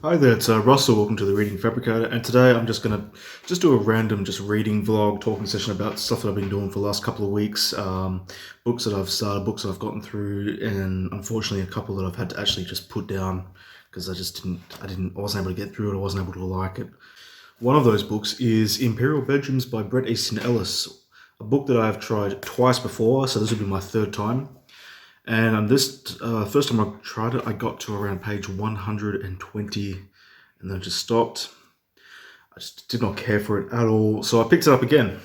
Hi there, it's Russell. Welcome to the Reading Fabricator, and today I'm just gonna do a random reading vlog, talking session about stuff that I've been doing for the last couple of weeks. Books that I've started, books that I've gotten through, and unfortunately a couple that I've had to actually just put down because I wasn't able to get through it. I wasn't able to like it. One of those books is Imperial Bedrooms by Bret Easton Ellis, a book that I've tried twice before, so this will be my third time. And on this first time I tried it, I got to around page 120 and then just stopped. I just did not care for it at all. So I picked it up again.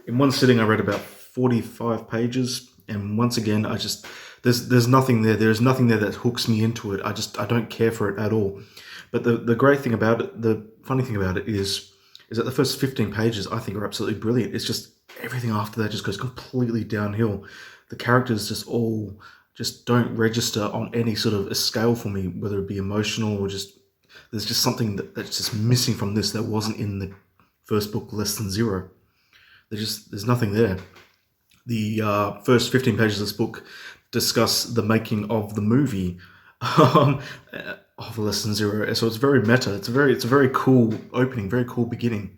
In one sitting, I read about 45 pages. And once again, there's nothing there. There's nothing there that hooks me into it. I don't care for it at all. But the great thing about it, the funny thing about it is that the first 15 pages I think are absolutely brilliant. It's just everything after that just goes completely downhill. The characters just don't register on any sort of a scale for me, whether it be emotional or just there's just something that's just missing from this that wasn't in the first book, Less Than Zero. There's nothing there. The first 15 pages of this book discuss the making of the movie of Less Than Zero. So it's very meta. It's a very cool opening, very cool beginning.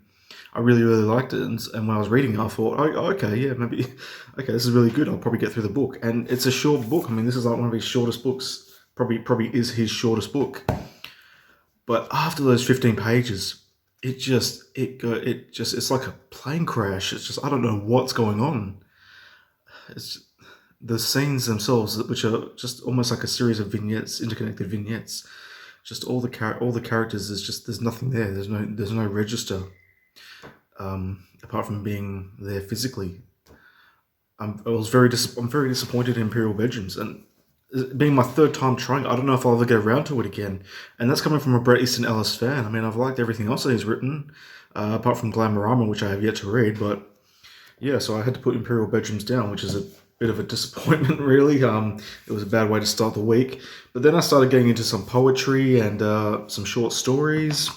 I really liked it, and when I was reading it, I thought, oh, okay, yeah, maybe, okay, this is really good. I'll probably get through the book, and it's a short book. I mean, this is like one of his shortest books. Probably is his shortest book. But after those 15 pages, it's like a plane crash. It's just I don't know what's going on. It's the scenes themselves, which are just almost like a series of vignettes, interconnected vignettes. Just all the characters. There's nothing there. There's no register. Apart from being there physically. I'm very disappointed in Imperial Bedrooms, and being my third time trying, I don't know if I'll ever get around to it again. And that's coming from a Bret Easton Ellis fan. I mean, I've liked everything else that he's written, apart from Glamorama, which I have yet to read. But yeah, so I had to put Imperial Bedrooms down, which is a bit of a disappointment, really. It was a bad way to start the week. But then I started getting into some poetry and some short stories.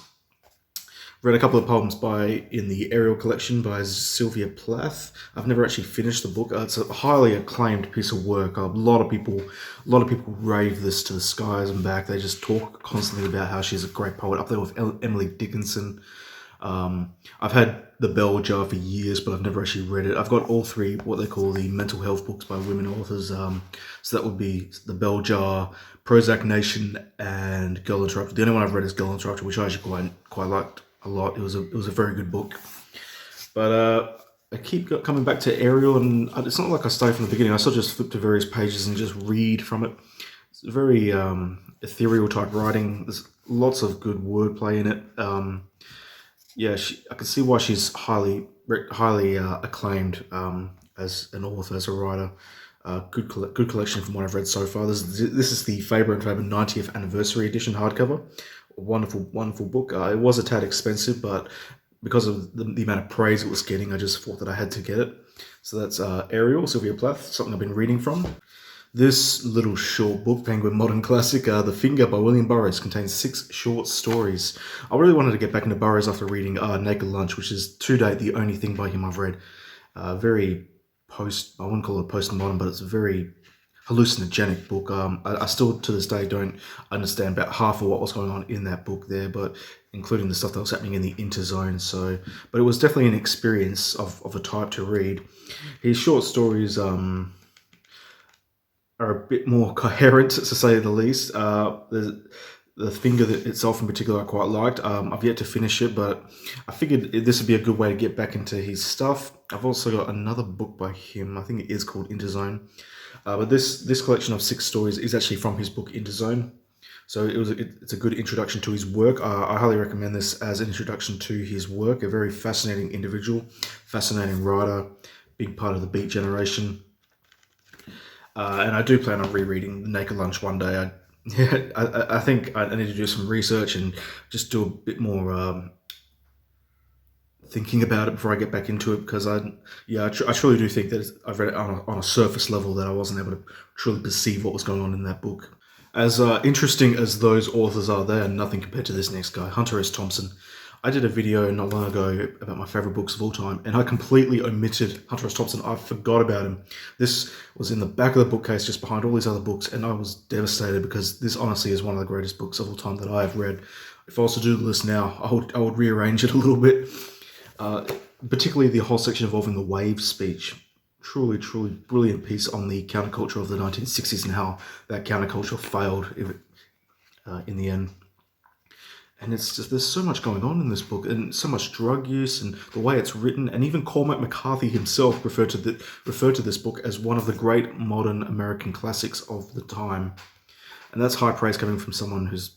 Read a couple of poems in the Ariel collection by Sylvia Plath. I've never actually finished the book. It's a highly acclaimed piece of work. A lot of people rave this to the skies and back. They just talk constantly about how she's a great poet, up there with Emily Dickinson. I've had The Bell Jar for years, but I've never actually read it. I've got all three, what they call the mental health books by women authors. So that would be The Bell Jar, Prozac Nation, and Girl Interrupted. The only one I've read is Girl Interrupted, which I actually quite liked a lot. It was a very good book. But I keep coming back to Ariel, and it's not like I stay from the beginning. I still just flip to various pages and just read from it. It's very ethereal type writing. There's lots of good wordplay in it. Yeah, I can see why she's highly acclaimed as an author, as a writer. Good collection from what I've read so far. This is the Faber and Faber 90th anniversary edition hardcover. Wonderful book. It was a tad expensive, but because of the amount of praise it was getting, I just thought that I had to get it. So that's Ariel, Sylvia Plath, something I've been reading from. This little short book, Penguin Modern Classic, The Finger by William Burroughs, contains 6 short stories. I really wanted to get back into Burroughs after reading Naked Lunch, which is to date the only thing by him I've read. I wouldn't call it postmodern, but it's a very hallucinogenic book. I still to this day don't understand about half of what was going on in that book there, but including the stuff that was happening in the interzone. But it was definitely an experience of a type to read. His short stories are a bit more coherent, to say the least. The Finger itself in particular I quite liked. I've yet to finish it, but I figured this would be a good way to get back into his stuff. I've also got another book by him. I think it is called Interzone. But this collection of 6 stories is actually from his book Interzone. So it's a good introduction to his work. I highly recommend this as an introduction to his work. A very fascinating individual, fascinating writer, big part of the Beat generation. And I do plan on rereading Naked Lunch one day. I think I need to do some research and just do a bit more thinking about it before I get back into it, because I truly do think that I've read it on a surface level, that I wasn't able to truly perceive what was going on in that book. As interesting as those authors are, they are nothing compared to this next guy, Hunter S. Thompson. I did a video not long ago about my favorite books of all time, and I completely omitted Hunter S. Thompson. I forgot about him. This was in the back of the bookcase just behind all these other books, and I was devastated because this honestly is one of the greatest books of all time that I have read. If I was to do the list now, I would rearrange it a little bit, particularly the whole section involving the wave speech. Truly, truly brilliant piece on the counterculture of the 1960s and how that counterculture failed in the end. And it's just, there's so much going on in this book, and so much drug use, and the way it's written. And even Cormac McCarthy himself referred to this book as one of the great modern American classics of the time. And that's high praise coming from someone who's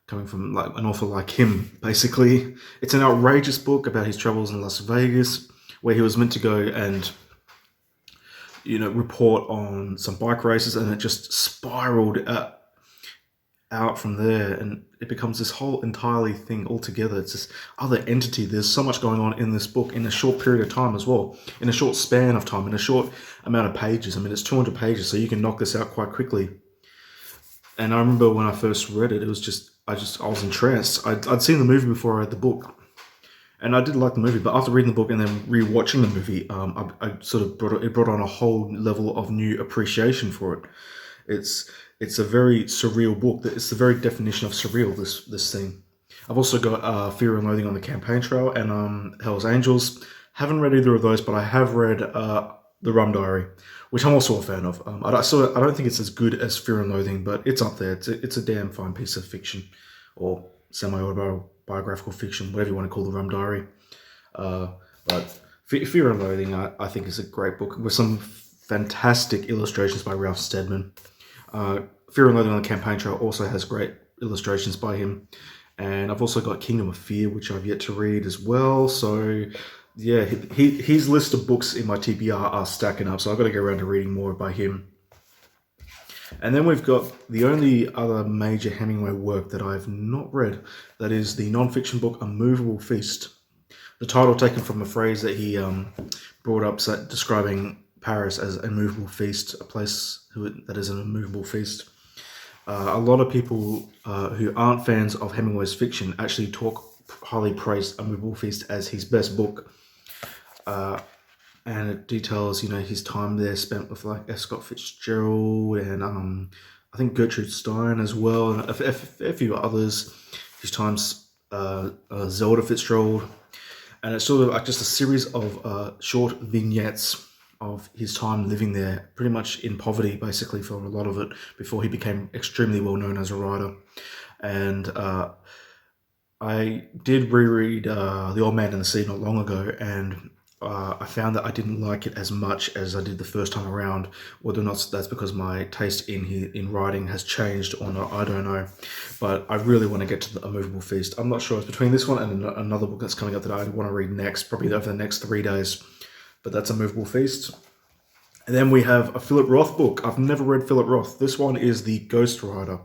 coming from like an author like him. Basically, it's an outrageous book about his travels in Las Vegas, where he was meant to go and report on some bike races, and it just spiraled out from there, and it becomes this whole entirely thing altogether. It's this other entity. There's so much going on in this book in a short period of time as well, in a short span of time, in a short amount of pages. I mean, it's 200 pages, so you can knock this out quite quickly. And I remember when I first read it, it was just I was entranced. I'd seen the movie before I read the book, and I did like the movie, but after reading the book and then rewatching the movie, I sort of brought on a whole level of new appreciation for it. It's a very surreal book. It's the very definition of surreal, this thing. I've also got Fear and Loathing on the Campaign Trail and Hell's Angels. Haven't read either of those, but I have read The Rum Diary, which I'm also a fan of. I don't think it's as good as Fear and Loathing, but it's up there. It's a damn fine piece of fiction, or semi-autobiographical fiction, whatever you want to call The Rum Diary. But Fear and Loathing, I think, is a great book with some fantastic illustrations by Ralph Steadman. Fear and Loathing on the Campaign Trail also has great illustrations by him. And I've also got Kingdom of Fear, which I've yet to read as well. So, yeah, his list of books in my TBR are stacking up. So I've got to go around to reading more by him. And then we've got the only other major Hemingway work that I've not read. That is the non-fiction book, A Movable Feast. The title taken from a phrase that he brought up describing Paris as a movable feast, a place that is an immovable feast. A lot of people who aren't fans of Hemingway's fiction actually highly praise A Movable Feast as his best book. And it details, his time there spent with like F. Scott Fitzgerald and I think Gertrude Stein as well, and a few others. His times Zelda Fitzgerald, and it's sort of like just a series of short vignettes of his time living there, pretty much in poverty, basically, for a lot of it, before he became extremely well known as a writer. And I did reread The Old Man and the Sea not long ago, and I found that I didn't like it as much as I did the first time around. Whether or not that's because my taste in writing has changed or not, I don't know. But I really want to get to A Movable Feast. I'm not sure. It's between this one and another book that's coming up that I want to read next, probably over the next 3 days. But that's A Movable Feast. And then we have a Philip Roth book. I've never read Philip Roth. This one is The Ghost Rider.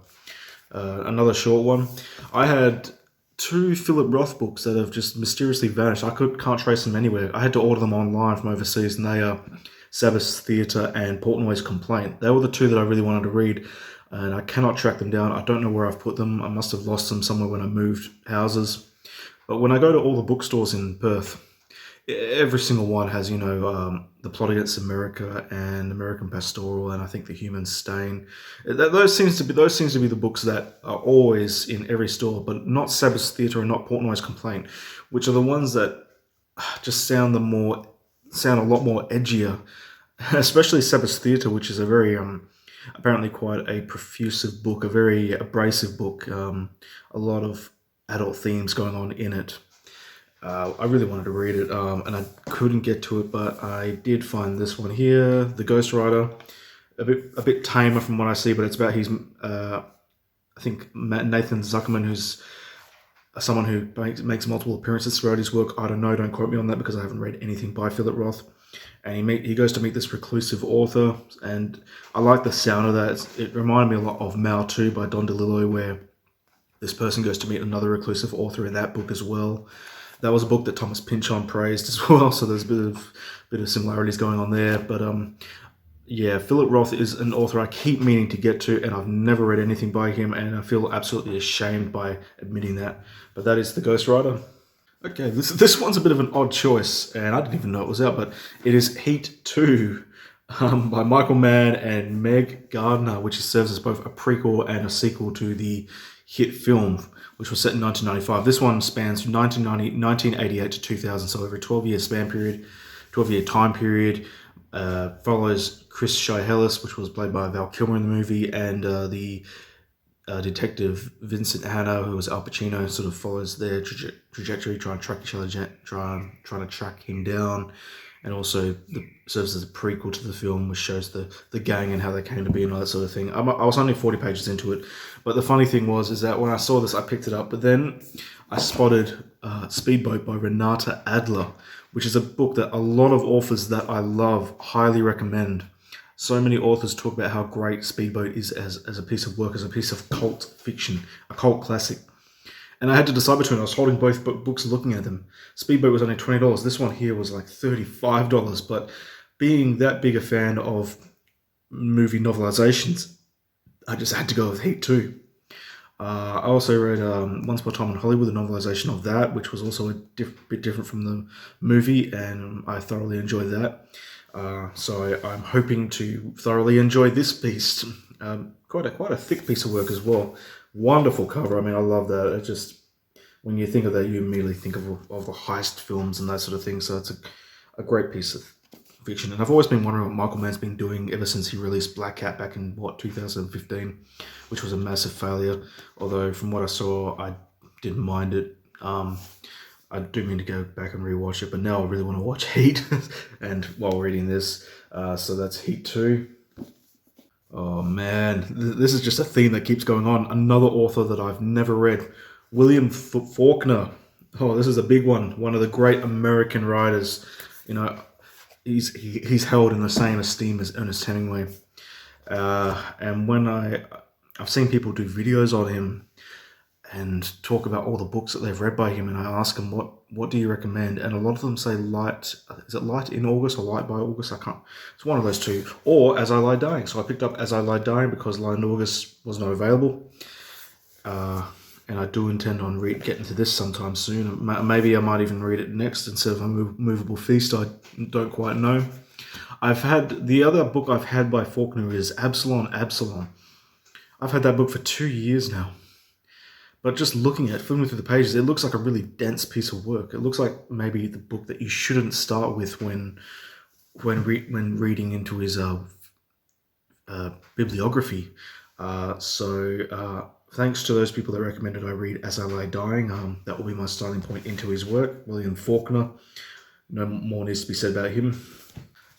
Another short one. I had 2 Philip Roth books that have just mysteriously vanished. I can't trace them anywhere. I had to order them online from overseas, and they are Sabbath's Theatre and Portnoy's Complaint. They were the 2 that I really wanted to read, and I cannot track them down. I don't know where I've put them. I must have lost them somewhere when I moved houses. But when I go to all the bookstores in Perth, every single one has, The Plot Against America and American Pastoral, and I think The Human Stain. Those seems to be the books that are always in every store, but not Sabbath's Theatre and not Portnoy's Complaint, which are the ones that just sound a lot more edgier, especially Sabbath's Theatre, which is a very apparently quite a profusive book, a very abrasive book, a lot of adult themes going on in it. I really wanted to read it, and I couldn't get to it, but I did find this one here, The Ghost Rider. A bit tamer from what I see, but it's about his, I think, Nathan Zuckerman, who's someone who makes multiple appearances throughout his work. I don't know, don't quote me on that, because I haven't read anything by Philip Roth. And he goes to meet this reclusive author, and I like the sound of that. It reminded me a lot of Mao 2 by Don DeLillo, where this person goes to meet another reclusive author in that book as well. That was a book that Thomas Pynchon praised as well, so there's a bit of similarities going on there. But Yeah, Philip Roth is an author I keep meaning to get to, and I've never read anything by him, and I feel absolutely ashamed by admitting that. But that is The Ghost Rider. Okay, this one's a bit of an odd choice, and I didn't even know it was out, but it is Heat 2 by Michael Mann and Meg Gardner, which serves as both a prequel and a sequel to the hit film, which was set in 1995. This one spans from 1988 to 2000, so over a 12-year span period, 12-year time period. Follows Chris Shihellis, which was played by Val Kilmer in the movie, and the detective Vincent Hanna, who was Al Pacino, sort of follows their trajectory, trying to track each other, trying to track him down, and also serves as a prequel to the film, which shows the gang and how they came to be and all that sort of thing. I was only 40 pages into it, but the funny thing is that when I saw this, I picked it up, but then I spotted Speedboat by Renata Adler, which is a book that a lot of authors that I love highly recommend. So many authors talk about how great Speedboat is as a piece of work, as a piece of cult fiction, a cult classic. And I had to decide between, I was holding both books and looking at them. Speedboat was only $20. This one here was like $35. But being that big a fan of movie novelizations, I just had to go with Heat 2. I also read Once Upon a Time in Hollywood, the novelization of that, which was also a bit different from the movie, and I thoroughly enjoyed that. So I'm hoping to thoroughly enjoy this beast. Quite a thick piece of work as well. Wonderful cover. I mean, I love that. It just, when you think of that, you immediately think of the heist films and that sort of thing. So it's a great piece of fiction. And I've always been wondering what Michael Mann's been doing ever since he released Black Cat back in, 2015, which was a massive failure. Although from what I saw, I didn't mind it. I do mean to go back and rewatch it, but now I really want to watch Heat, and while reading this, so that's Heat 2. Oh man, this is just a theme that keeps going on. Another author that I've never read, William Faulkner. Oh, this is a big one. One of the great American writers. You know, he's held in the same esteem as Ernest Hemingway. And when I've seen people do videos on him and talk about all the books that they've read by him, and I ask them, what do you recommend? And a lot of them say Light. Is it Light in August or Light by August? I can't. It's one of those two. Or As I Lie Dying. So I picked up As I Lie Dying because Light in August was not available. And I do intend on getting to this sometime soon. Maybe I might even read it next instead of a Movable Feast. I don't quite know. I've had the other book I've had by Faulkner is Absalom. I've had that book for 2 years now. But just looking at, flipping through the pages, it looks like a really dense piece of work. It looks like maybe the book that you shouldn't start with when reading into his bibliography. So thanks to those people that recommended I read As I Lie Dying. That will be my starting point into his work. William Faulkner. No more needs to be said about him.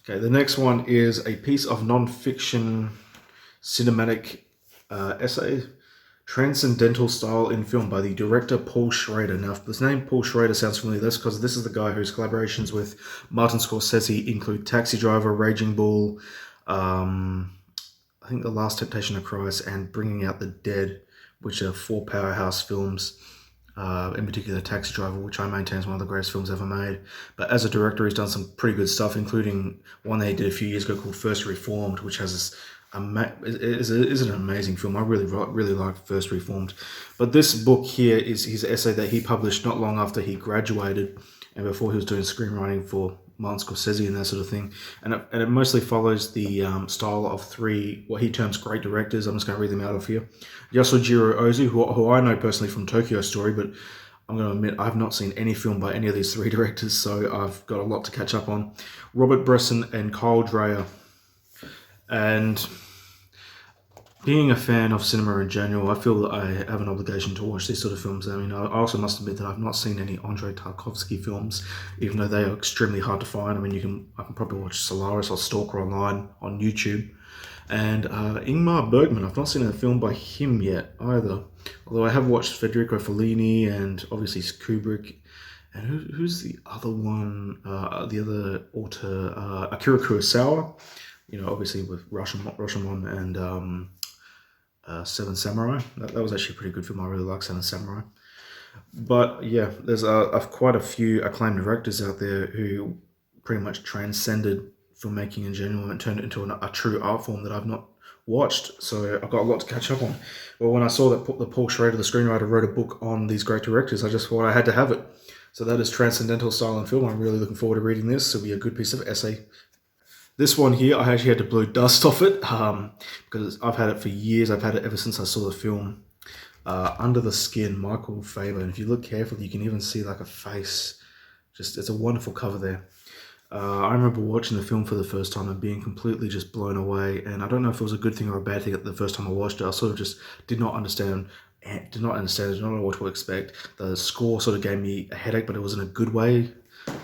Okay, the next one is a piece of non-fiction cinematic essay. Transcendental Style in Film by the director Paul Schrader. Now, if this name Paul Schrader sounds familiar, that's because this is the guy whose collaborations with Martin Scorsese include Taxi Driver, Raging Bull, I think The Last Temptation of Christ, and Bringing Out the Dead, which are 4 powerhouse films. In particular, Taxi Driver, which I maintain is one of the greatest films ever made. But as a director, he's done some pretty good stuff, including one that he did a few years ago called First Reformed, which has this is an amazing film. I really like First Reformed. But this book here is his essay that he published not long after he graduated and before he was doing screenwriting for Martin Scorsese and that sort of thing. And it mostly follows the style of 3, what he terms great directors. I'm just going to read them out of here. Yasujiro Ozu, who I know personally from Tokyo Story, but I'm going to admit I've not seen any film by any of these 3 directors, so I've got a lot to catch up on. Robert Bresson and Kyle Dreyer. And being a fan of cinema in general, I feel that I have an obligation to watch these sort of films. I mean, I also must admit that I've not seen any Andrei Tarkovsky films, even though they are extremely hard to find. I mean, I can probably watch Solaris or Stalker online on YouTube. And Ingmar Bergman, I've not seen a film by him yet either. Although I have watched Federico Fellini and obviously Kubrick. And who's the other one? The other author, Akira Kurosawa. You know, obviously with Rashomon and Seven Samurai. That was actually a pretty good film. I really like Seven Samurai. But yeah, there's quite a few acclaimed directors out there who pretty much transcended filmmaking in general and turned it into a true art form that I've not watched. So I've got a lot to catch up on. Well, when I saw that the Paul Schrader, the screenwriter, wrote a book on these great directors, I just thought I had to have it. So that is Transcendental Style and Film. I'm really looking forward to reading this. It'll be a good piece of essay. This one here, I actually had to blow dust off it because I've had it for years. I've had it ever since I saw the film. Under the Skin, Michael Faber. And if you look carefully, you can even see like a face. It's a wonderful cover there. I remember watching the film for the first time and being completely just blown away. And I don't know if it was a good thing or a bad thing at the first time I watched it. I sort of just did not understand, did not know what to expect. The score sort of gave me a headache, but it was in a good way.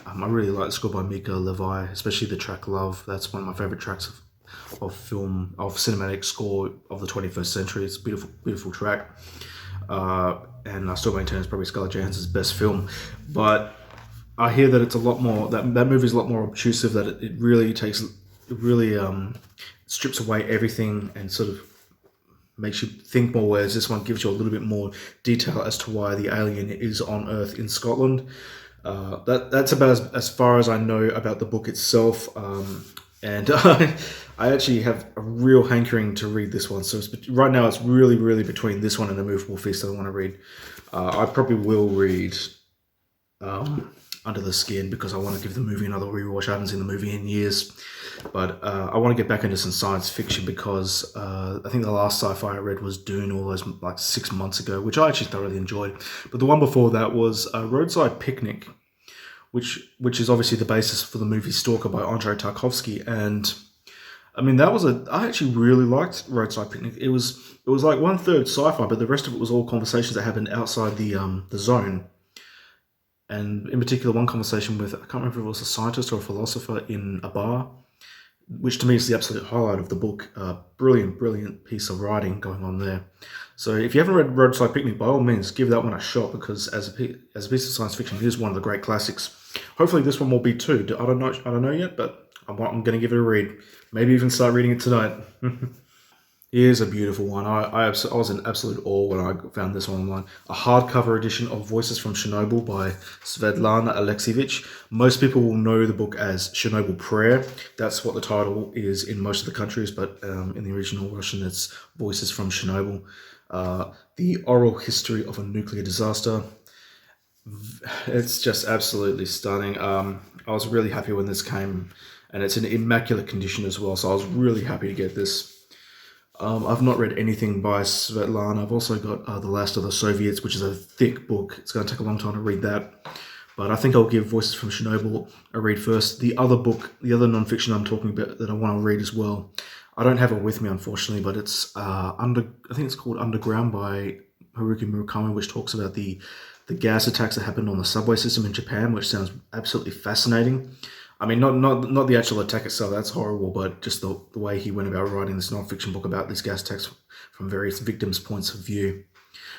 I really like the score by Mika Levi, especially the track Love. That's one of my favorite tracks of cinematic score of the 21st century. It's a beautiful, beautiful track. And I still maintain it's probably Scarlett Johansson's best film. But I hear that it's a lot more, that movie is a lot more obtrusive, that it really strips away everything and sort of makes you think more, whereas this one gives you a little bit more detail as to why the alien is on Earth in Scotland. That's about as far as I know about the book itself. And I actually have a real hankering to read this one. So right now it's really, really between this one and the Movable Feast that I want to read. I probably will read Under the Skin because I want to give the movie another rewatch. I haven't seen the movie in years. But I want to get back into some science fiction because I think the last sci-fi I read was Dune all those like 6 months ago, which I actually thoroughly enjoyed. But the one before that was Roadside Picnic, which is obviously the basis for the movie Stalker by Andrei Tarkovsky. And I mean, I actually really liked Roadside Picnic. It was like 1/3 sci-fi, but the rest of it was all conversations that happened outside the zone. And in particular, one conversation with, I can't remember if it was a scientist or a philosopher in a bar, which to me is the absolute highlight of the book. Brilliant, brilliant piece of writing going on there. So if you haven't read Roadside Picnic, by all means, give that one a shot because as a piece of science fiction, it is one of the great classics. Hopefully this one will be too. I don't know yet, but I'm going to give it a read. Maybe even start reading it tonight. Here's a beautiful one. I was in absolute awe when I found this one online. A hardcover edition of Voices from Chernobyl by Svetlana Alexievich. Most people will know the book as Chernobyl Prayer. That's what the title is in most of the countries, but in the original Russian, it's Voices from Chernobyl. The oral history of a nuclear disaster. It's just absolutely stunning. I was really happy when this came, and it's in immaculate condition as well, so I was really happy to get this. I've not read anything by Svetlana. I've also got The Last of the Soviets, which is a thick book. It's going to take a long time to read that. But I think I'll give Voices from Chernobyl a read first. The other book, the other non-fiction I'm talking about that I want to read as well, I don't have it with me, unfortunately, but it's I think it's called Underground by Haruki Murakami, which talks about the gas attacks that happened on the subway system in Japan, which sounds absolutely fascinating. I mean, not the actual attack itself, that's horrible, but just the way he went about writing this non-fiction book about these gas attacks from various victims' points of view,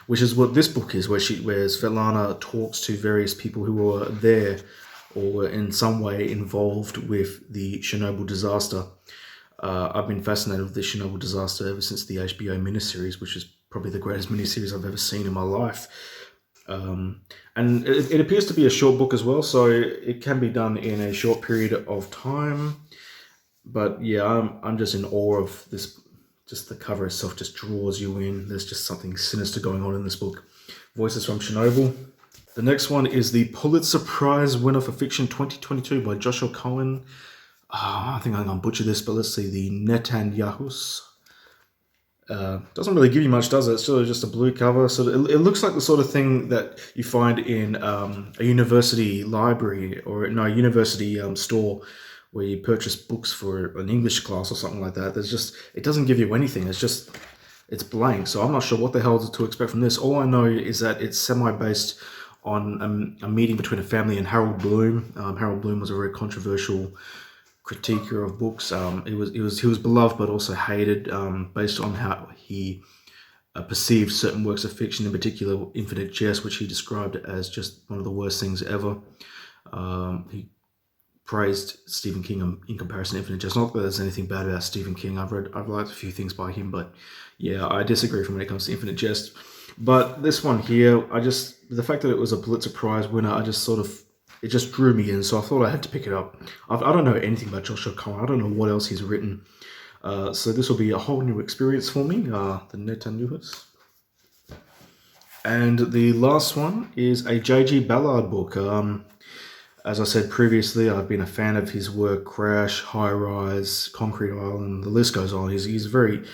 which is what this book is, where Svetlana talks to various people who were there or were in some way involved with the Chernobyl disaster. I've been fascinated with the Chernobyl disaster ever since the HBO miniseries, which is probably the greatest miniseries I've ever seen in my life. And it appears to be a short book as well, so it can be done in a short period of time. But yeah, I'm just in awe of this. Just the cover itself just draws you in. There's just something sinister going on in this book. Voices from Chernobyl. The next one is the Pulitzer Prize winner for fiction 2022 by Joshua Cohen. I think I'm going to butcher this, but let's see. The Netanyahus. Doesn't really give you much, does it? It's sort of just a blue cover. So it looks like the sort of thing that you find in a university library or a university store where you purchase books for an English class or something like that. It doesn't give you anything. It's blank. So I'm not sure what the hell to expect from this. All I know is that it's semi-based on a meeting between a family and Harold Bloom. Harold Bloom was a very controversial critiquer of books. He was beloved but also hated based on how he perceived certain works of fiction, in particular Infinite Jest, which he described as just one of the worst things ever. He praised Stephen King in comparison to Infinite Jest. Not that there's anything bad about Stephen King. I've liked a few things by him, but yeah, I disagree from when it comes to Infinite Jest. But this one here, the fact that it was a Pulitzer Prize winner, I just sort of it just drew me in, so I thought I had to pick it up. I don't know anything about Joshua Cohen. I don't know what else he's written. So this will be a whole new experience for me, the Netanyahu's. And the last one is a J.G. Ballard book. As I said previously, I've been a fan of his work: Crash, High Rise, Concrete Island. The list goes on. He's a very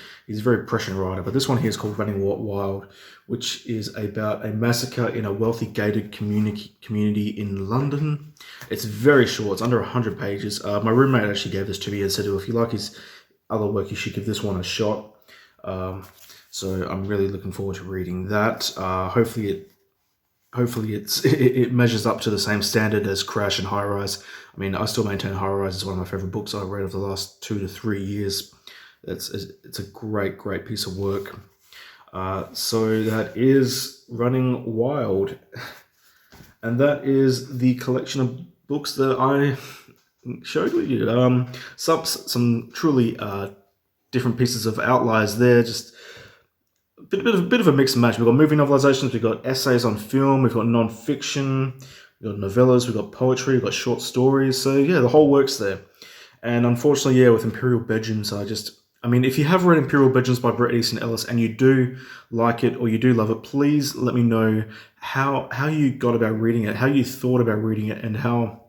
prescient writer. But this one here is called Running Wild, which is about a massacre in a wealthy gated community in London. It's very short. It's under 100 pages. My roommate actually gave this to me and said, "Oh, if you like his other work, you should give this one a shot." So I'm really looking forward to reading that. Hopefully it measures up to the same standard as Crash and High Rise. I mean, I still maintain High Rise is one of my favorite books I've read over the last 2 to 3 years. It's a great piece of work. So that is Running Wild, and that is the collection of books that I showed with you. Some truly different pieces of outliers there. Just bit of a mixed match. We've got movie novelizations, we've got essays on film, we've got non-fiction, we've got novellas, we've got poetry, we've got short stories. So yeah, the whole work's there. And unfortunately, yeah, with Imperial Bedrooms, I mean, if you have read Imperial Bedrooms by Bret Easton Ellis and you do like it or you do love it, please let me know how you got about reading it, how you thought about reading it, and how,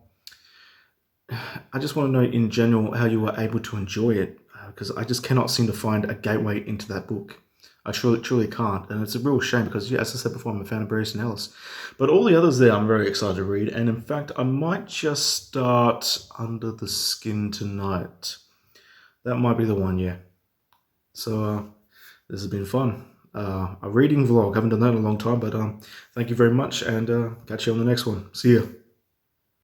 I just want to know in general how you were able to enjoy it, because I just cannot seem to find a gateway into that book. I truly can't, and it's a real shame because, yeah, as I said before, I'm a fan of Bret Easton Ellis. But all the others there, I'm very excited to read, and in fact, I might just start Under the Skin tonight. That might be the one, yeah. So this has been fun. A reading vlog. I haven't done that in a long time, but thank you very much, and catch you on the next one. See ya.